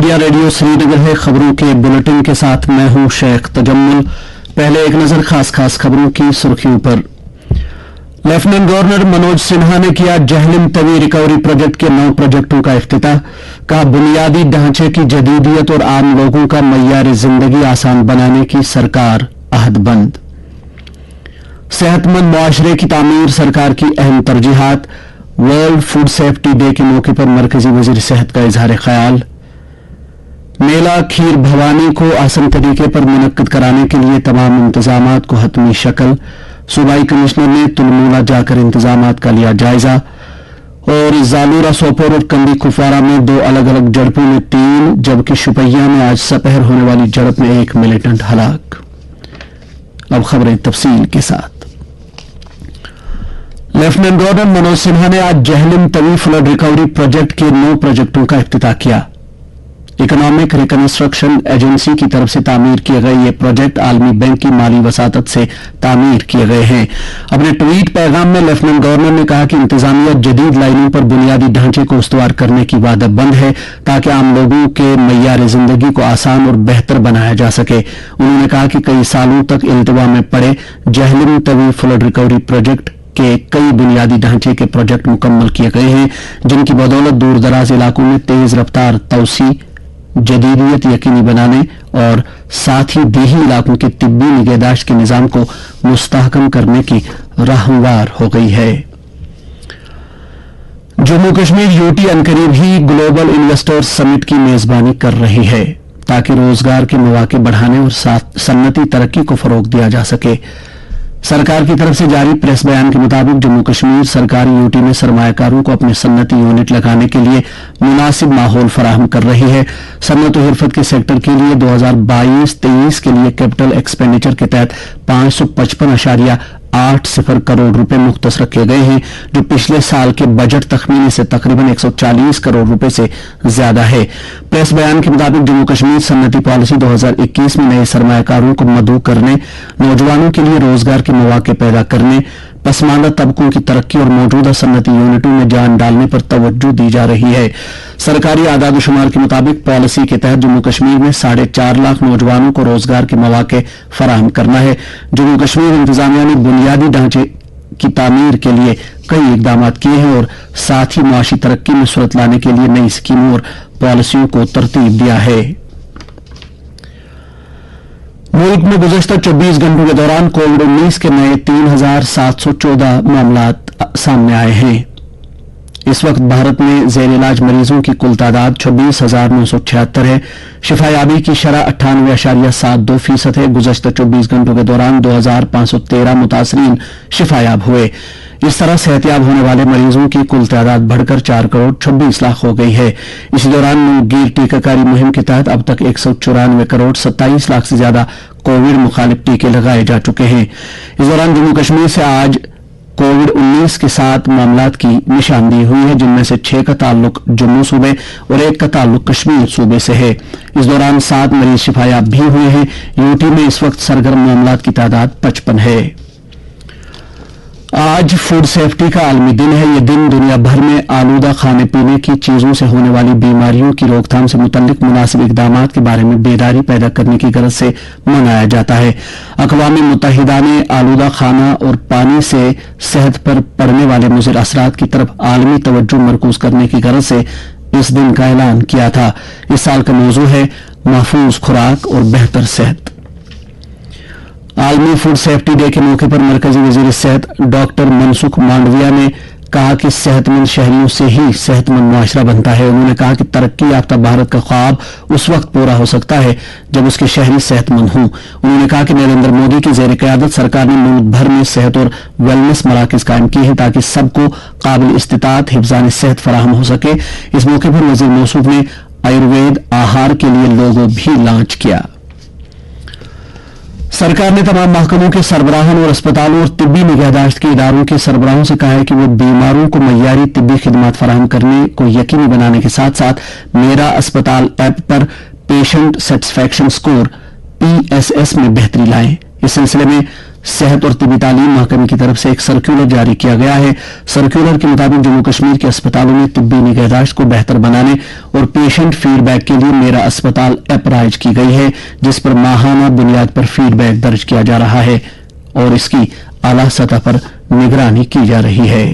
India radio Srinagar है। खबरों के बुलेटिन के साथ मैं हूं शेख तजम्मुल। पहले एक नजर खास खबरों की सुर्खियों पर। लेफ्टिनेंट गवर्नर मनोज सिन्हा ने किया जहलिम तवी रिकवरी प्रोजेक्ट के 9 प्रोजेक्टों का इफ्तिताह। कहा बुनियादी ढांचे की जदीदियत और आम लोगों का मय्यार जिंदगी आसान बनाने की सरकार अहदबंद। सेहतमंद मुआशरे की तामीर सरकार की अहम तरजीहात। वर्ल्ड फूड सेफ्टी डे के मौके पर मरकजी वजीर सेहत का इजहार ख्याल। मेला खीर भवानी को आसान तरीके पर मुनक्किद कराने के लिए तमाम इंतजामात को हतमी शक्ल। सूबाई कमिश्नर ने तुलमूला जाकर इंतजामात का लिया जायजा। और जालूरा सोपोर और कंदी कुपवारा में 2 अलग अलग झड़पों में 3 जबकि शुपैया में आज सपहर होने वाली झड़प में 1 मिलिटेंट हलाक। अब खबरें तफसील के साथ। लेफ्टिनेंट गवर्नर मनोज सिन्हा ने आज Jhelum Tawi flood recovery project के 9 प्रोजेक्टों का इफ्तिताह किया। इकोनॉमिक रिकंस्ट्रक्शन एजेंसी की तरफ से तामीर किए गए ये प्रोजेक्ट आलमी बैंक की माली वसातत से तामीर किए गए हैं। अपने ट्वीट पैगाम में लेफ्टिनेंट गवर्नर ने कहा कि इंतजामिया जदीद लाइनों पर बुनियादी ढांचे को उस्तवार करने की वादबंद है ताकि आम लोगों के मय्यार जिंदगी को आसान और बेहतर बनाया जा सके। उन्होंने कहा कि कई सालों तक इल्तवा में पड़े Jhelum Tawi flood recovery project के कई बुनियादी ढांचे के प्रोजेक्ट मुकम्मल किए गए हैं, जिनकी बदौलत दूर दराज इलाकों में तेज रफ्तार तौसी, जदीदियत यकीनी बनाने और साथ ही देही इलाकों के तिब्बी निगहदाश्त के निजाम को मुस्तहकम करने की राह हमवार हो गई है। जम्मू कश्मीर यूटी अनकरीब ही ग्लोबल इन्वेस्टर्स समिट की मेजबानी कर रही है ताकि रोजगार के मौके बढ़ाने और सन्नती तरक्की को फरोग दिया जा सके। सरकार की तरफ से जारी प्रेस बयान के मुताबिक जम्मू कश्मीर सरकार यूटी में सरमायाकारों को अपने सन्नती यूनिट लगाने के लिए मुनासिब माहौल फराहम कर रही है। सन्नत और हिरफत के सेक्टर के लिए 2022-23 के लिए कैपिटल एक्सपेंडिचर के तहत 555.80 करोड़ रुपए मुख्तस रखे गए हैं, जो पिछले साल के बजट तखमीने से तकरीबन 140 करोड़ रुपए से ज्यादा है। प्रेस बयान के मुताबिक जम्मू कश्मीर सन्नती पॉलिसी 2021 में नए सरमायाकारों को मदऊ करने, नौजवानों के लिए रोजगार के मौके पैदा करने, पसमानदा तबकों की तरक्की और मौजूदा सन्नती यूनिटों में जान डालने पर तवज्जो दी जा रही है। सरकारी आदाद शुमार के मुताबिक पॉलिसी के तहत जम्मू कश्मीर में 4.5 लाख नौजवानों को रोजगार के मौके फराहम करना है। जम्मू कश्मीर इंतजामिया ने बुनियादी ढांचे की तामीर के लिए कई इकदाम किए हैं और साथ ही मुआशी तरक्की में सूरत लाने के लिए नई स्कीमों और पॉलिसियों को तरतीब दिया है। मुल्क में गुज़श्ता 24 घंटों के दौरान कोविड-19 के नए 3,714 मामला सामने आए हैं। इस वक्त भारत में जेर इलाज मरीजों की कुल तादाद 26,976 है। शिफायाबी की शरह 98.72% है। गुज़श्ता 24 घंटों के दौरान 2,513 मुतासरीन शिफायाब हुए। इस तरह सेहतयाब होने वाले मरीजों की कुल तादाद बढ़कर 4 करोड़ 26 लाख हो गई है। इसी दौरान मुल्कगीर टीकाकारी मुहिम के तहत अब तक 194 करोड़ 27 लाख से ज्यादा कोविड मुखालिफ टीके लगाए जा चुके हैं। इस दौरान जम्मू कश्मीर से आज कोविड-19 के 7 मामलात की निशानदेही हुई है, जिनमें से 6 का ताल्लुक जम्मू सूबे और 1 का ताल्लुक कश्मीर सूबे से है। इस दौरान 7 मरीज शिफायाब भी हुए हैं। यूटी में इस वक्त सरगर्म मामलात की तादाद 55 है। आज फूड सेफ्टी का आलमी दिन है। यह दिन दुनिया भर में आलूदा खाने पीने की चीजों से होने वाली बीमारियों की रोकथाम से मुतल्लिक मुनासिब इकदामात के बारे में बेदारी पैदा करने की गरज से मनाया जाता है। अक़वाम मुत्तहिदा ने आलूदा खाना और पानी से सेहत पर पड़ने वाले मुज़िर असरात की तरफ आलमी तवज्जो मरकूज करने की गरज से इस दिन का ऐलान किया था। इस साल का मौजू है महफूज खुराक और बेहतर सेहत। आलमी फूड सेफ्टी डे के मौके पर मरकजी वजीर सेहत डॉक्टर मनसुख मांडविया ने कहा कि सेहतमंद शहरियों से ही सेहतमंद मुआशरा बनता है। उन्होंने कहा कि तरक्की याफ्ता भारत का ख्वाब उस वक्त पूरा हो सकता है जब उसके शहरी सेहतमंद हों। उन्होंने कहा कि नरेंद्र मोदी की जेर क़यादत सरकार ने मुल्क भर में सेहत और वेलनेस मराकज कायम किए हैं ताकि सबको काबिल इस्तिताअत हिफ्ज़ान सेहत फराहम हो सके। इस मौके पर वजीर मौसूफ ने आयुर्वेद आहार के लिए लोगो भी लॉन्च किया। सरकार ने तमाम महकमों के सरबराहों और अस्पतालों और तिब्बी निगहदाश्त के इदारों के सरबराहों से कहा है कि वो बीमारों को मय्यारी तिब्बी खिदमात फराहम करने को यकीनी बनाने के साथ साथ मेरा अस्पताल ऐप पर पेशेंट सेटिस्फैक्शन स्कोर PSS में बेहतरी लाएं। इस सिलसिले में सेहत और तिबी तालीम महकमे की तरफ से एक सर्कुलर जारी किया गया है। सर्कुलर के मुताबिक जम्मू कश्मीर के अस्पतालों में तिब्बी निगहदाश्त को बेहतर बनाने और पेशेंट फीडबैक के लिए मेरा अस्पताल ऐप राइज की गई है, जिस पर माहाना बुनियाद पर फीडबैक दर्ज किया जा रहा है और इसकी आला सतह पर निगरानी की जा रही है।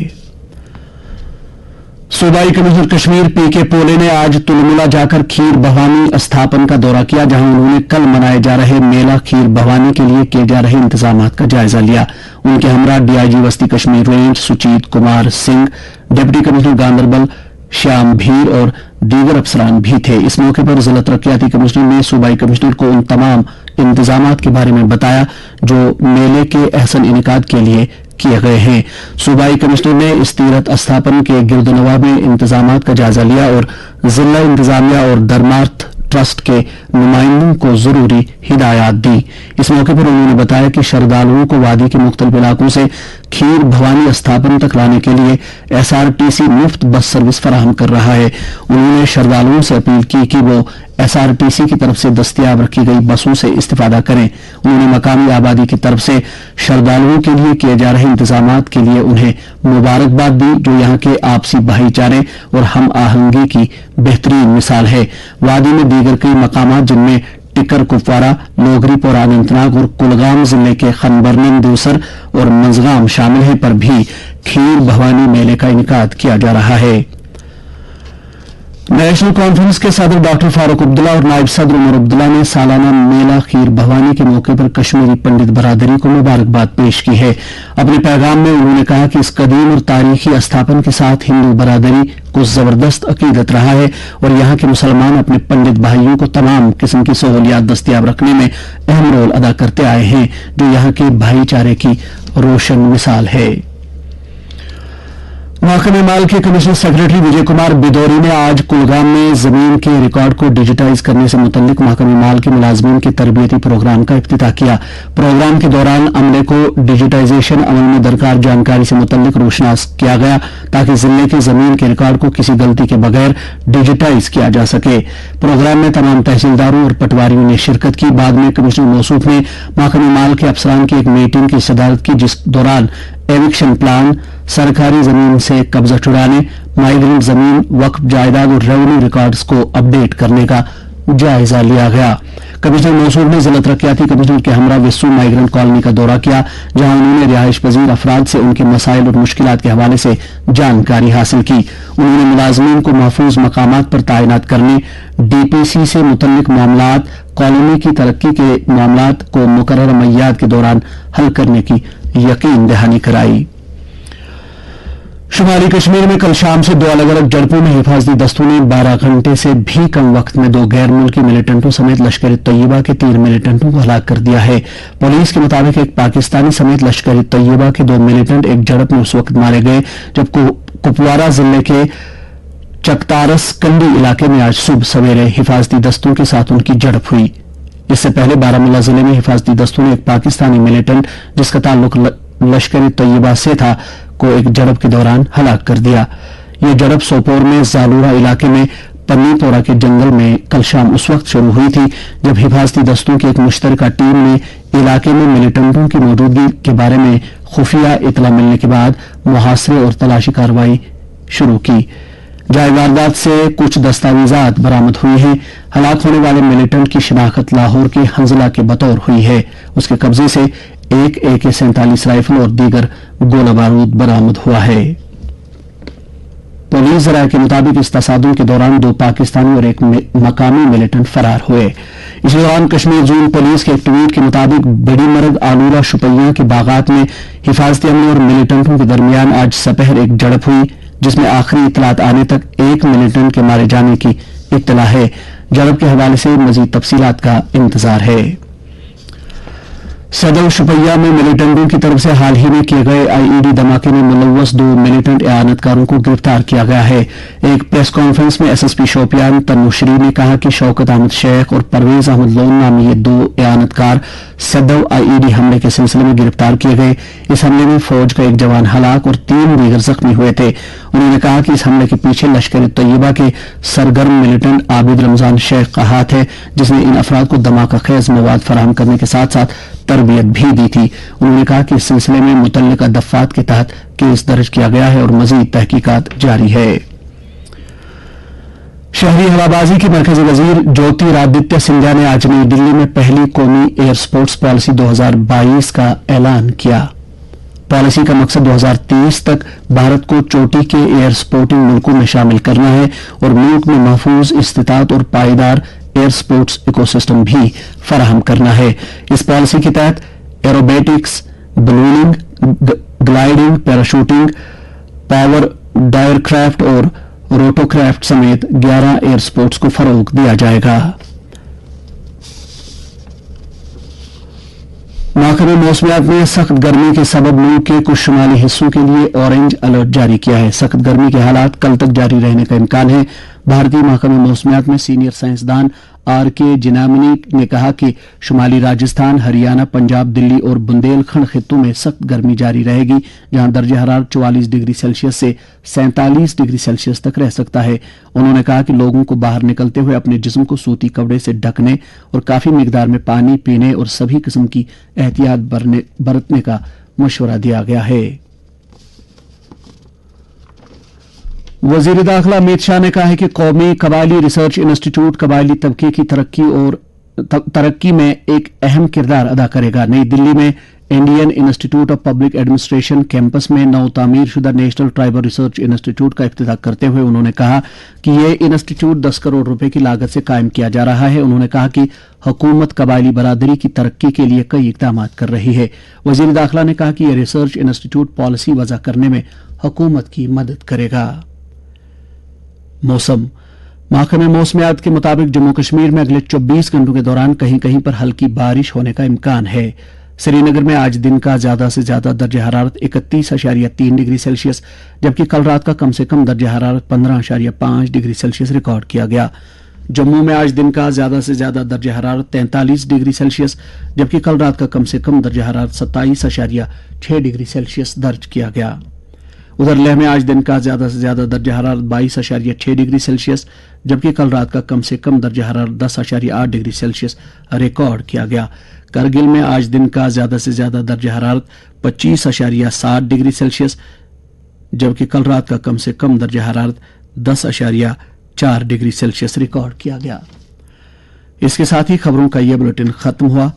सूबाई कमिश्नर कश्मीर पीके पोले ने आज तुलमुला जाकर खीर भवानी स्थापन का दौरा किया, जहां उन्होंने कल मनाए जा रहे मेला खीर भवानी के लिए किए जा रहे इंतजामात का जायजा लिया। उनके हमरा डीआईजी वस्ती Kashmir range Sujit Kumar Singh, deputy commissioner Ganderbal Shyam Bir और दीगर अफसरान भी थे। इस मौके पर जिला तरक्याती कमिश्नर ने सूबाई कमिश्नर को उन तमाम इंतजामात के बारे में बताया जो मेले के अहसन इनेकाद के लिए किए गए हैं। सूबाई कमिश्नर ने इस तीरथ स्थापन के गिरदनवा में इंतजामात का जायजा लिया और जिला इंतजामिया और धर्मार्थ ट्रस्ट के नुमाइंदों को जरूरी हिदायत दी। इस मौके पर उन्होंने बताया कि श्रद्धालुओं को वादी के मुख्तलिफ इलाकों से खीर भवानी स्थापन तक लाने के लिए एसआरटीसी मुफ्त बस सर्विस फराहम कर रहा है। उन्होंने श्रद्धालुओं से अपील की कि वो एसआरटीसी की तरफ से दस्तयाब रखी गई बसों से इस्तेफादा करें। उन्होंने मकामी आबादी की तरफ से श्रद्धालुओं के लिए किए जा रहे इंतजामात के लिए उन्हें मुबारकबाद दी, जो यहाँ के आपसी भाईचारे और हम आहंगी की बेहतरीन मिसाल है। वादी में दीगर कई मकामात जिनमें टिकर कुपवारा, लोगरीपोरा, अनंतनाग और कुलगाम जिले के खनबरनन दूसर और मंजगाम शामिल हैं, पर भी खीर भवानी मेले का इनेकाद किया जा रहा है। नेशनल कॉन्फ्रेंस के सदर डॉक्टर फारूक अब्दुल्ला और नायब सदर उमर अब्दुल्ला ने सालाना मेला खीर भवानी के मौके पर कश्मीरी पंडित बरादरी को मुबारकबाद पेश की है। अपने पैगाम में उन्होंने कहा कि इस कदीम और तारीखी स्थापन के साथ हिंदू बरादरी को जबरदस्त अकीदत रहा है और यहाँ के मुसलमान अपने पंडित भाइयों को तमाम किस्म की सहूलियात दस्तयाब रखने में अहम रोल अदा करते आए हैं, जो यहाँ के भाईचारे की रोशन मिसाल है। महकमे माल के कमिश्नर सेक्रेटरी विजय कुमार बिदौरी ने आज कुलगाम में जमीन के रिकॉर्ड को डिजिटाइज करने से मुतल्लिक महकमे माल के मुलाजमीन के तरबियती प्रोग्राम का इफ्तिताह किया। प्रोग्राम के दौरान अमले को डिजिटाइजेशन अमल में दरकार जानकारी से मुतल्लिक रोशनास किया गया, ताकि जिले के जमीन के रिकॉर्ड को किसी गलती के बगैर डिजिटाइज किया जा सके। प्रोग्राम में तमाम तहसीलदारों और पटवारियों ने शिरकत की। बाद में कमिश्नर मौसूफ ने महकमे माल के अफसरान की एक मीटिंग की सदारत की, जिस दौरान एविक्शन प्लान, सरकारी जमीन से कब्जा छुड़ाने, माइग्रेंट जमीन, वक्फ जायदाद और रेवेन्यू रिकॉर्ड्स को अपडेट करने का जायजा लिया गया। कमिश्नर मौसूफ ने जिला तरक्याती कमिश्नर के हमरा विस्सू माइग्रेंट कॉलोनी का दौरा किया, जहां उन्होंने रिहाइश पजीर अफराद से उनके मसाइल और मुश्किलात के हवाले से जानकारी हासिल की। उन्होंने मुलाजमीन को महफूज मकामात पर तैनात करने, डीपीसी से मुतल्लिक मामलात, कॉलोनी की तरक्की के मामलात को मुकर्रर मय्याद के दौरान हल करने की यकीन दहानी कराई। शुमाली कश्मीर में कल शाम से दो अलग अलग झड़पों में हिफाजती दस्तों ने 12 घंटे से भी कम वक्त में 2 गैर मुल्की मिलिटेंटों समेत लश्कर तैयबा के 3 मिलिटेंटों को हलाक कर दिया है। पुलिस के मुताबिक एक पाकिस्तानी समेत लश्कर तैयबा के 2 मिलिटेंट एक झड़प में उस वक्त मारे गए जब कुपवारा जिले के चकतारस कंडी इलाके में आज सुबह सवेरे हिफाजती दस्तों के साथ उनकी झड़प हुई। इससे पहले बारामूला जिले में हिफाजती दस्तों ने एक पाकिस्तानी मिलिटेंट जिसका ताल्लुक लश्कर तैयबा से था को एक झड़प के दौरान हलाक कर दिया। यह झड़प सोपोर में जालूरा इलाके में पन्नीपोरा के जंगल में कल शाम उस वक्त शुरू हुई थी जब हिफाजती दस्तों की एक मुश्तरका टीम ने इलाके में मिलिटेंटों की मौजूदगी के बारे में खुफिया इतला मिलने के बाद मुहासरे और तलाशी कार्रवाई शुरू की। जाए वारदात से कुछ दस्तावेजात बरामद हुई हैं। हलाक होने वाले मिलिटेंट की शिनाख्त लाहौर के हंजला के बतौर हुई है। उसके कब्जे से एक AK-47 राइफल और दीगर गोला बारूद बरामद हुआ है। पुलिस जराये के मुताबिक इस तसादुम के दौरान 2 पाकिस्तानी और एक मकामी मिलिटेंट फरार हुए। इस दौरान कश्मीर जोन पुलिस के एक ट्वीट के मुताबिक बड़ी मरग आलूरा शुपैया के बागात में हिफाजती अमले और मिलिटेंटों के दरमियान आज सपहर एक झड़प हुई, जिसमें आखिरी इतलात आने तक एक मिलिटेंट के मारे जाने की इत्तला है। झड़प के हवाले से मजीद तफसीलात का इंतजार है। सदर शुपैया में मिलिटेंटों की तरफ से हाल ही में किए गए IED धमाके में मुलव्वस 2 मिलिटेंट एआनतकारों को गिरफ्तार किया गया है। एक प्रेस कॉन्फ्रेंस में SSP शोपियान तनुश्री ने कहा कि शौकत अहमद शेख और परवेज अहमद लोन नामी ये 2 एआनतकार सदव IED हमले के सिलसिले में गिरफ्तार किए गए। इस हमले में फौज का एक जवान हलाक और 3 दीगर जख्मी हुए थे। उन्होंने कहा कि इस हमले के पीछे लश्कर तैयबा के सरगर्म मिलिटेंट आबिद रमजान शेख का हाथ है, जिसने इन अफराद को धमाका खेज मवाद फराहम करने के साथ साथ तरबियत भी दी थी। उन्होंने कहा कि इस सिलसिले में मुतल्लिका दफ्फात के तहत केस दर्ज किया गया है और मजीद तहकीकात जारी है। शहरी हवाबाजी के मरकजी वजीर ज्योतिरादित्य सिंधिया ने आज नई दिल्ली में पहली कौमी एयर स्पोर्ट्स पॉलिसी 2022 का ऐलान किया। पॉलिसी का मकसद 2030 तक भारत को चोटी के एयर स्पोर्टिंग मुल्कों में शामिल करना है और मुल्क में महफूज इस्तिताअत और पायदार एयर स्पोर्ट्स इकोसिस्टम भी फराहम करना है। इस पॉलिसी के तहत aerobatics, ballooning, gliding, parachuting, power aircraft और रोटोक्राफ्ट समेत 11 एयर स्पोर्ट्स को फरोग दिया जाएगा। महकमे मौसमियात ने सख्त गर्मी के सबब मुल्क के कुछ शुमाली हिस्सों के लिए ऑरेंज अलर्ट जारी किया है। सख्त गर्मी के हालात कल तक जारी रहने का इम्कान है। भारतीय महकमे मौसमियात में सीनियर साइंसदान आर.के. जिनामनी ने कहा कि शुमाली राजस्थान, हरियाणा, पंजाब, दिल्ली और बुंदेलखंड खित्तों में सख्त गर्मी जारी रहेगी, जहां दर्जा हरारत 44 डिग्री सेल्सियस से 47 डिग्री सेल्सियस तक रह सकता है। उन्होंने कहा कि लोगों को बाहर निकलते हुए अपने जिस्म को सूती कपड़े से ढकने और काफी मिकदार में पानी पीने और सभी किस्म की एहतियात बरतने का मशवरा दिया गया है। वजीर दाखिला अमित शाह ने कहा है कि कौमी कबायली रिसर्च इंस्टीट्यूट कबायली तबके की तरक्की में एक अहम किरदार अदा करेगा। नई दिल्ली में Indian institute of public administration campus में नव तामीर शुदा नेशनल ट्राइबल रिसर्च इंस्टीट्यूट का इफ्तिताह करते हुए उन्होंने कहा कि यह इंस्टीट्यूट 10 करोड़ रुपए की लागत से कायम किया जा रहा है। उन्होंने कहा कि हुकूमत कबायली बरादरी की तरक्की के लिए कई इकदाम कर रही है। वजीर दाखिला ने कहा कि यह रिसर्च इंस्टीट्यूट पॉलिसी वज़ा करने में हुकूमत की मदद करेगा। मौसम महकमे मौसमियात के मुताबिक जम्मू कश्मीर में अगले 24 घंटों के दौरान कहीं कहीं पर हल्की बारिश होने का इम्कान है। श्रीनगर में आज दिन का ज्यादा से ज्यादा दर्जा हरारत 31.3 डिग्री सेल्सियस जबकि कल रात का कम से कम दर्जा हरारत 15.5 डिग्री सेल्सियस रिकॉर्ड किया गया। जम्मू में आज दिन का ज्यादा से ज्यादा दर्जा हरारत 43 डिग्री सेल्सियस जबकि कल रात का कम से कम दर्जा हरारत 27.6 डिग्री सेल्सियस दर्ज किया गया। उधर लेह में आज दिन का ज्यादा से ज्यादा दर्जा हरारत 22.6 डिग्री सेल्सियस जबकि कल रात का कम से कम दर्जा हरारत 10.8 डिग्री सेल्सियस रिकॉर्ड किया गया। करगिल में आज दिन का ज्यादा से ज्यादा दर्जा हरारत 25.7 डिग्री सेल्सियस जबकि कल रात का कम से कम दर्जा हरारत 10.4 डिग्री सेल्सियस रिकॉर्ड किया गया। इसके साथ ही खबरों का यह बुलेटिन खत्म हुआ।